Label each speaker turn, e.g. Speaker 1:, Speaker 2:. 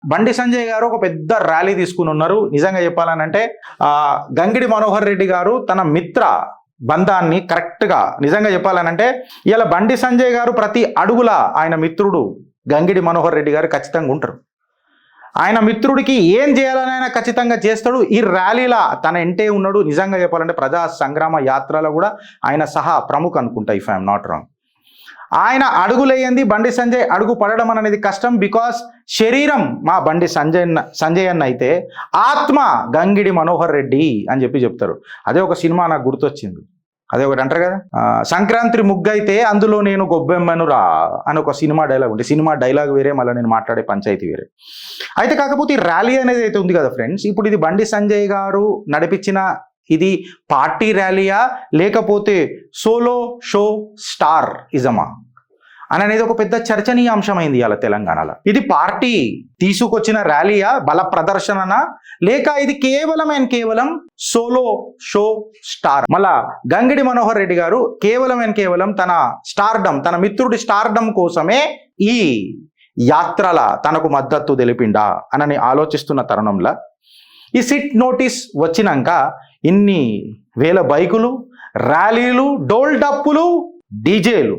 Speaker 1: బండి సంజయ్ గారు ఒక పెద్ద ర్యాలీ తీసుకుని ఉన్నారు. నిజంగా చెప్పాలనంటే గంగిడి మనోహర్ రెడ్డి గారు తన మిత్ర బంధాన్ని కరెక్ట్గా నిజంగా చెప్పాలనంటే ఇలా బండి సంజయ్ గారు ప్రతి అడుగుల ఆయన మిత్రుడు గంగిడి మనోహర్ రెడ్డి గారు ఖచ్చితంగా ఉంటారు. ఆయన మిత్రుడికి ఏం చేయాలని ఆయన ఖచ్చితంగా చేస్తాడు. ఈ ర్యాలీలా తన ఎంటే ఉన్నాడు. నిజంగా చెప్పాలంటే ప్రజా సంగ్రామ యాత్రలో కూడా ఆయన సహా ప్రముఖ అనుకుంటా, ఇఫ్ ఐఎమ్ నాట్ రాంగ్. ఆయన బండి సంజయ్ అడుగు పడడం అనేది కష్టం. బికాస్ శరీరం మా బండి సంజయ్ అన్న అయితే ఆత్మ గంగిడి మనోహర్ రెడ్డి అని చెప్తారు. అదే ఒక సినిమా నాకు గుర్తొచ్చింది. అదే ఒకటి అంటారు కదా, సంక్రాంతి ముగ్గైతే అందులో నేను గొబ్బెమ్మను రా అని ఒక సినిమా డైలాగ్ ఉంది. సినిమా డైలాగ్ వేరే, మళ్ళీ నేను మాట్లాడే పంచాయతీ వేరే. అయితే కాకపోతే ఈ ర్యాలీ అనేది అయితే ఉంది కదా ఫ్రెండ్స్, ఇప్పుడు ఇది బండి సంజయ్ గారు నడిపించిన ఇది పార్టీ ర్యాలీయా లేకపోతే సోలో షో స్టార్ ఇజమా అని అనేది ఒక పెద్ద చర్చనీయాంశమైంది ఇవాళ తెలంగాణలో. ఇది పార్టీ తీసుకొచ్చిన ర్యాలీయా, బల ప్రదర్శననా, లేక ఇది కేవలం సోలో షో స్టార్? మళ్ళా గంగిడి మనోహర్ రెడ్డి గారు కేవలం తన స్టార్డమ్, తన మిత్రుడి స్టార్డమ్ కోసమే ఈ యాత్రల తనకు మద్దతు తెలిపిండా అని ఆలోచిస్తున్న తరుణంలో ఈ సిట్ నోటీస్ వచ్చినాక ఇన్ని వేల బైకులు, ర్యాలీలు, డోల్ డప్పులు, డీజేలు